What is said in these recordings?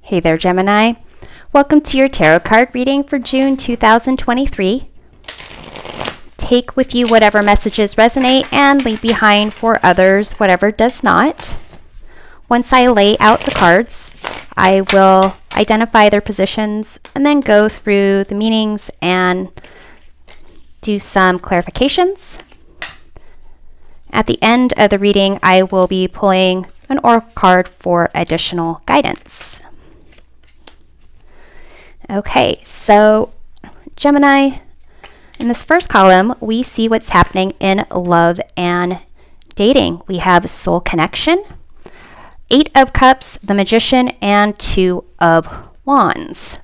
Hey there, Gemini. Welcome to your tarot card reading for June 2023. Take with you whatever messages resonate and leave behind for others whatever does not. Once I lay out the cards, I will identify their positions and then go through the meanings and do some clarifications. At the end of the reading, I will be pulling an oracle card for additional guidance. Okay, so Gemini, in this first column, we see what's happening in love and dating. We have soul connection, 8 of Cups, the Magician, and 2 of Wands.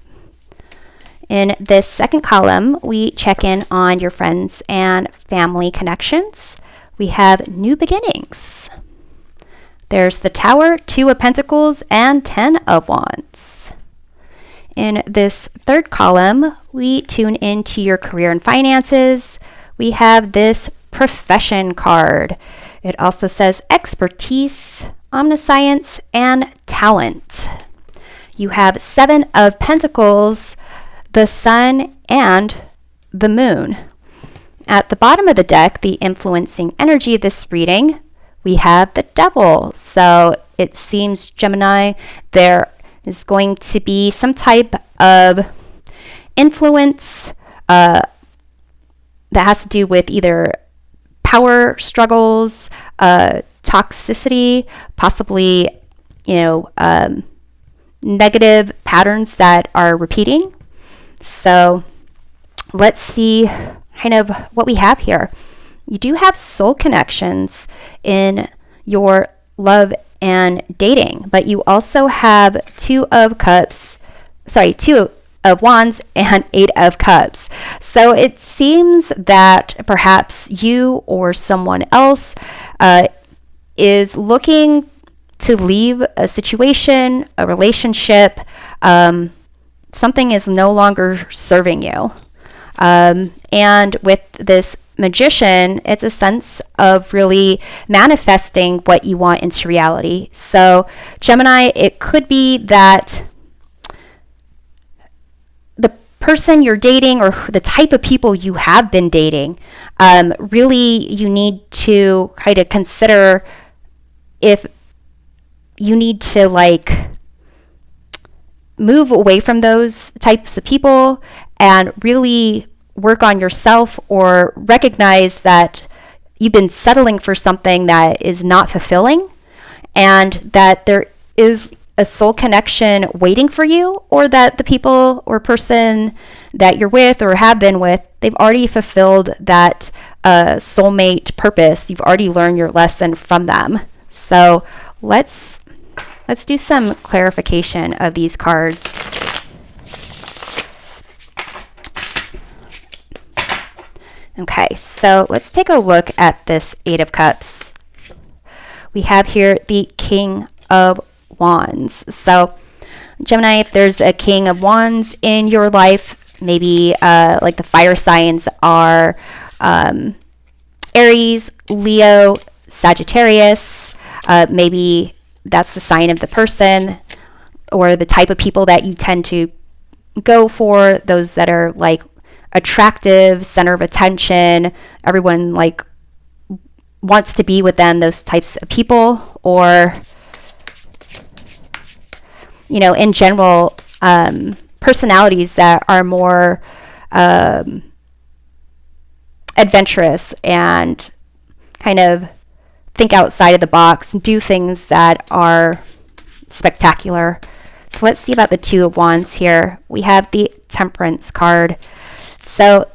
In this second column, we check in on your friends and family connections. We have new beginnings. There's the Tower, 2 of Pentacles, and 10 of Wands. In this third column, we tune into your career and finances. We have this profession card. It also says expertise, omniscience, and talent. You have 7 of Pentacles, the Sun, and the Moon. At the bottom of the deck, the influencing energy of this reading, we have the Devil. So it seems, Gemini, there is going to be some type of influence that has to do with either power struggles, toxicity, possibly, negative patterns that are repeating. So let's see kind of what we have here. You do have soul connections in your love and dating, but you also have 2 of Wands and 8 of Cups. So it seems that perhaps you or someone else is looking to leave a situation, a relationship. Something is no longer serving you. And with this Magician, it's a sense of really manifesting what you want into reality. So Gemini, it could be that the person you're dating or the type of people you have been dating, really you need to kind of consider if you need to move away from those types of people and really work on yourself, or recognize that you've been settling for something that is not fulfilling and that there is a soul connection waiting for you, or that the people or person that you're with or have been with, they've already fulfilled that soulmate purpose. You've already learned your lesson from them. So let's do some clarification of these cards. Okay, so let's take a look at this 8 of Cups. We have here the King of Wands. So Gemini, if there's a King of Wands in your life, maybe like the fire signs are Aries, Leo, Sagittarius. Maybe that's the sign of the person or the type of people that you tend to go for, those that are attractive, center of attention, everyone wants to be with them, those types of people, or in general, personalities that are more adventurous and kind of think outside of the box, do things that are spectacular. So let's see about the 2 of Wands here. We have the Temperance card. So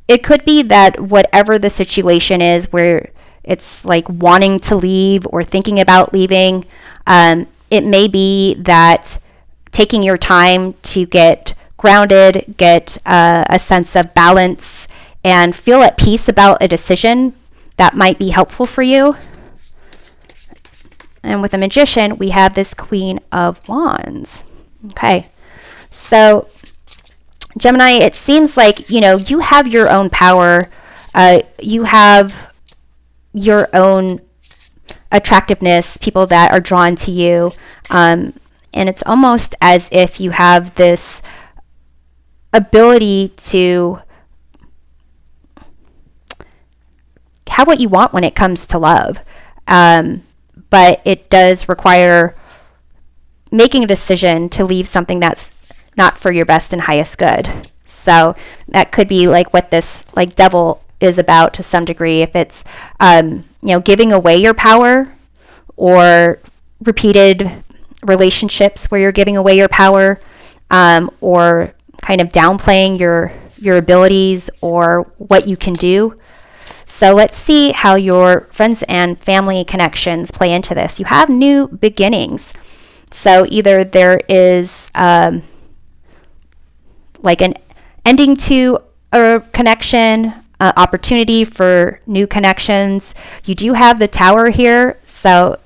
it could be that whatever the situation is where it's wanting to leave or thinking about leaving, it may be that taking your time to get grounded, get a sense of balance, and feel at peace about a decision that might be helpful for you. And with the Magician, we have this Queen of Wands. Okay, so Gemini, it seems like, you have your own power. You have your own attractiveness, people that are drawn to you. and it's almost as if you have this ability to have what you want when it comes to love. But it does require making a decision to leave something that's not for your best and highest good. So that could be like what this like devil is about to some degree. If it's, giving away your power, or repeated relationships where you're giving away your power, or kind of downplaying your abilities or what you can do. So let's see how your friends and family connections play into this. You have new beginnings. So either there is like an ending to a connection, opportunity for new connections. You do have the Tower here. So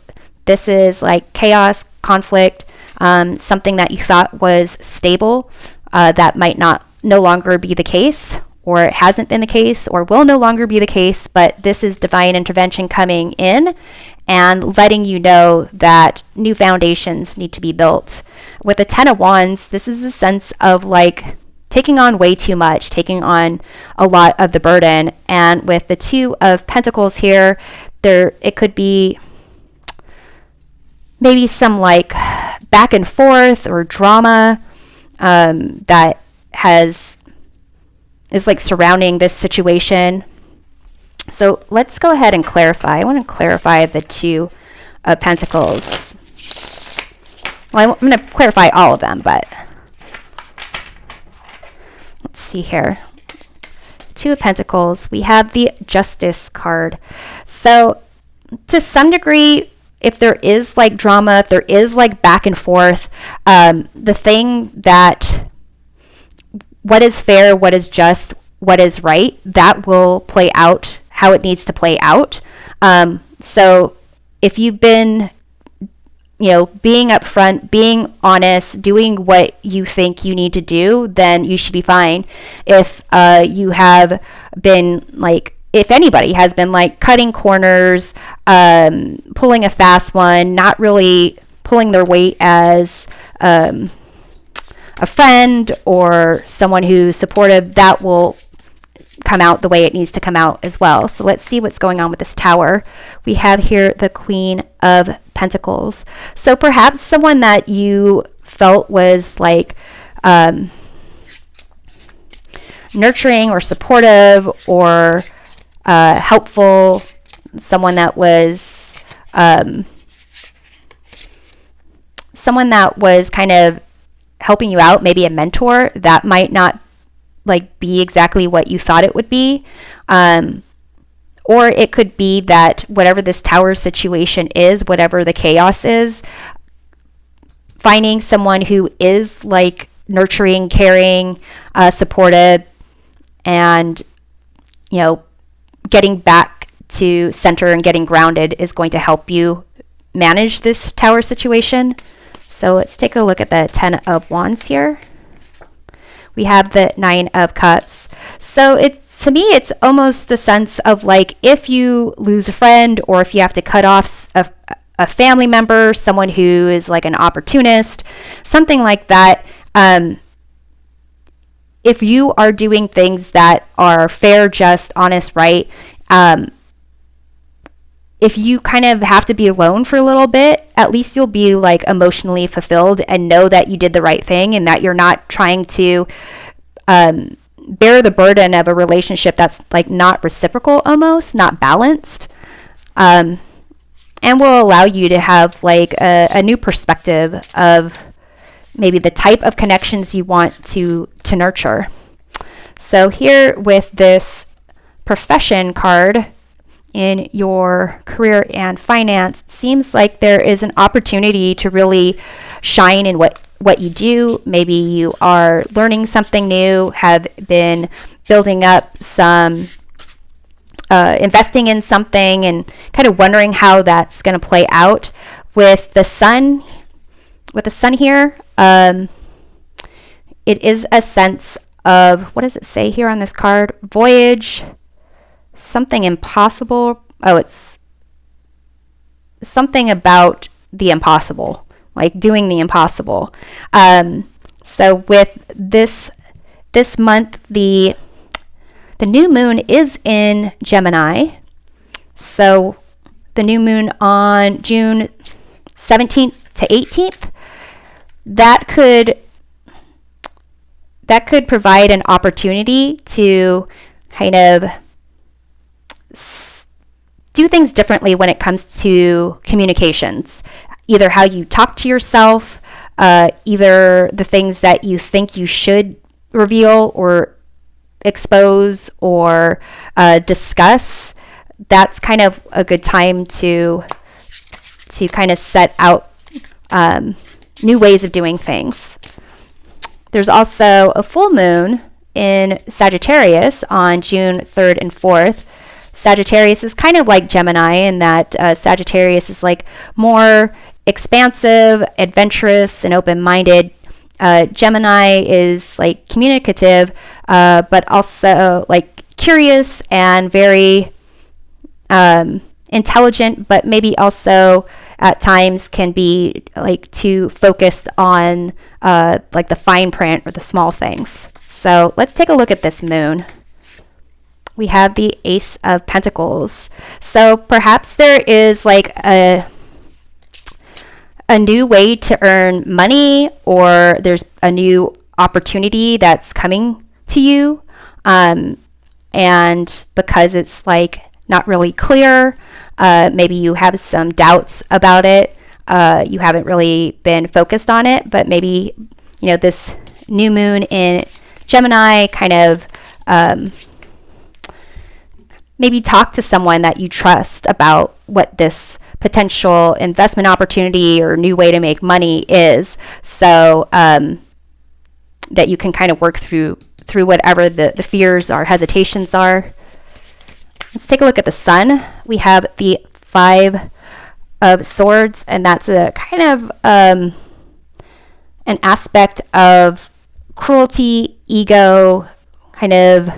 this is like chaos, conflict, something that you thought was stable that might no longer be the case, or it hasn't been the case, or will no longer be the case, but this is divine intervention coming in and letting you know that new foundations need to be built. With the Ten of Wands, this is a sense of like taking on way too much, taking on a lot of the burden. And with the Two of Pentacles here, it could be maybe some like back and forth or drama that is like surrounding this situation. So let's go ahead and clarify. I want to clarify the Two of Pentacles. Well, I'm going to clarify all of them, but let's see here. Two of Pentacles. We have the Justice card. So to some degree, if there is like drama, if there is like back and forth, the thing that what is fair, what is just, what is right, that will play out how it needs to play out. So if you've been, being upfront, being honest, doing what you think you need to do, then you should be fine. If you have been like, if anybody has been like cutting corners, pulling a fast one, not really pulling their weight as a friend or someone who's supportive, that will come out the way it needs to come out as well. So let's see what's going on with this Tower. We have here the Queen of Pentacles. So perhaps someone that you felt was like nurturing or supportive or helpful, someone that was kind of helping you out, maybe a mentor, that might not like be exactly what you thought it would be. Or it could be that whatever this Tower situation is, whatever the chaos is, finding someone who is like nurturing, caring, supportive, and, getting back to center and getting grounded is going to help you manage this Tower situation. So let's take a look at the Ten of Wands here. We have the Nine of Cups. So to me, it's almost a sense of like, if you lose a friend, or if you have to cut off a family member, someone who is like an opportunist, something like that. If you are doing things that are fair, just, honest, right, if you kind of have to be alone for a little bit, at least you'll be like emotionally fulfilled and know that you did the right thing, and that you're not trying to bear the burden of a relationship that's like not reciprocal, almost not balanced, and will allow you to have like a new perspective of maybe the type of connections you want to nurture. So here with this Profession card, in your career and finance, seems like there is an opportunity to really shine in what you do. Maybe you are learning something new, have been building up some, investing in something, and kind of wondering how that's going to play out. With the sun here, it is a sense of, what does it say here on this card? Voyage, something impossible. Oh, it's something about the impossible like doing the impossible. So with this month, the new moon is in Gemini. So the new moon on June 17th to 18th, that could provide an opportunity to kind of do things differently when it comes to communications. Either how you talk to yourself, either the things that you think you should reveal or expose or discuss. That's kind of a good time to kind of set out new ways of doing things. There's also a full moon in Sagittarius on June 3rd and 4th. Sagittarius is kind of like Gemini in that Sagittarius is like more expansive, adventurous, and open-minded. Gemini is like communicative, but also like curious and very intelligent, but maybe also at times can be like too focused on like the fine print or the small things. So let's take a look at this moon. We have the Ace of Pentacles. So perhaps there is like a new way to earn money, or there's a new opportunity that's coming to you. And because it's like not really clear, maybe you have some doubts about it. You haven't really been focused on it, but maybe, this new moon in Gemini kind of maybe talk to someone that you trust about what this potential investment opportunity or new way to make money is, so that you can kind of work through whatever the fears or hesitations are. Let's take a look at the sun. We have the Five of Swords, and that's a kind of an aspect of cruelty, ego, kind of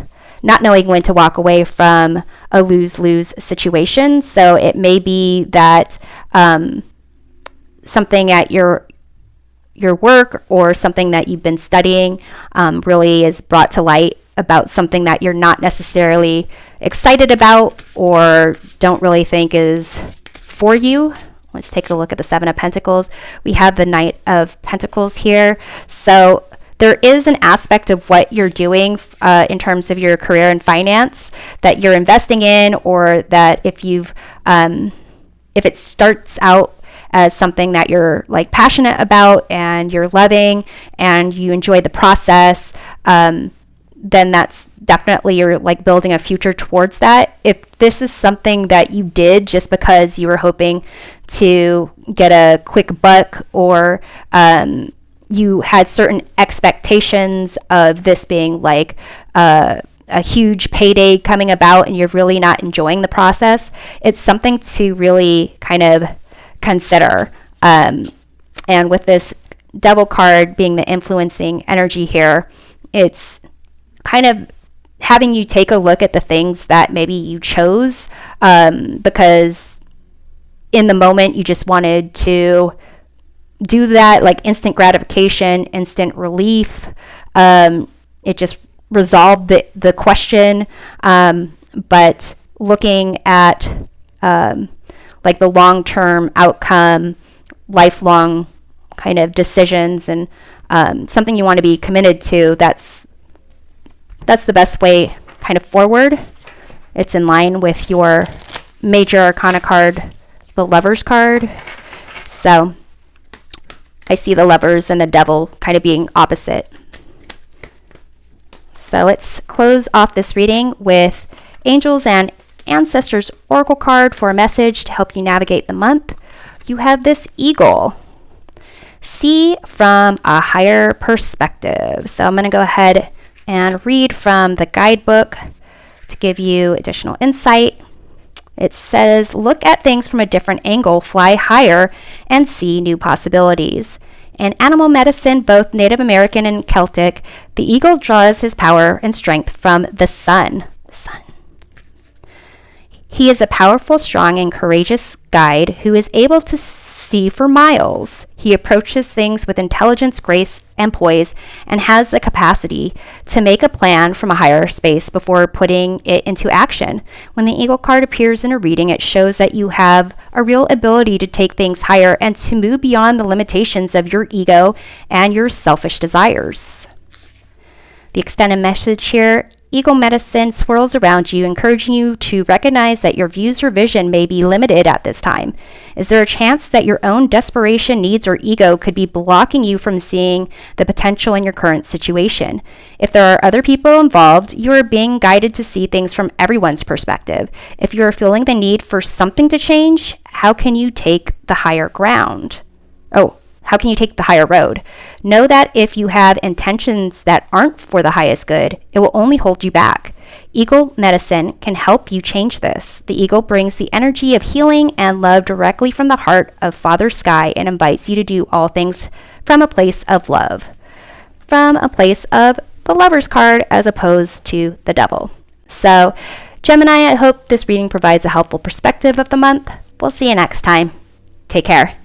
not knowing when to walk away from a lose-lose situation. So it may be that something at your work or something that you've been studying really is brought to light about something that you're not necessarily excited about or don't really think is for you. Let's take a look at the Seven of Pentacles. We have the Knight of Pentacles here. So there is an aspect of what you're doing in terms of your career and finance that you're investing in, or that if it starts out as something that you're like passionate about and you're loving and you enjoy the process, then that's definitely you're like building a future towards that. If this is something that you did just because you were hoping to get a quick buck, or you had certain expectations of this being like a huge payday coming about and you're really not enjoying the process, it's something to really kind of consider. And with this Devil card being the influencing energy here, it's kind of having you take a look at the things that maybe you chose because in the moment you just wanted to do that, like instant gratification, instant relief. It just resolved the question. But looking at like the long-term outcome, lifelong kind of decisions, and something you want to be committed to, that's the best way kind of forward. It's in line with your major arcana card, the Lovers card. So I see the Lovers and the Devil kind of being opposite. So let's close off this reading with Angels and Ancestors Oracle card for a message to help you navigate the month. You have this Eagle. See from a higher perspective. So I'm going to go ahead and read from the guidebook to give you additional insight. It says, look at things from a different angle, fly higher, and see new possibilities. In animal medicine, both Native American and Celtic, the eagle draws his power and strength from the sun. He is a powerful, strong, and courageous guide who is able to see for miles. He approaches things with intelligence, grace, and poise, and has the capacity to make a plan from a higher space before putting it into action. When the Eagle card appears in a reading, it shows that you have a real ability to take things higher and to move beyond the limitations of your ego and your selfish desires. The extended message here: Eagle medicine swirls around you, encouraging you to recognize that your views or vision may be limited at this time. Is there a chance that your own desperation, needs, or ego could be blocking you from seeing the potential in your current situation? If there are other people involved, you are being guided to see things from everyone's perspective. If you are feeling the need for something to change, how can you take the higher ground? How can you take the higher road? Know that if you have intentions that aren't for the highest good, it will only hold you back. Eagle medicine can help you change this. The eagle brings the energy of healing and love directly from the heart of Father Sky and invites you to do all things from a place of love, from a place of the Lover's card as opposed to the Devil. So, Gemini, I hope this reading provides a helpful perspective of the month. We'll see you next time. Take care.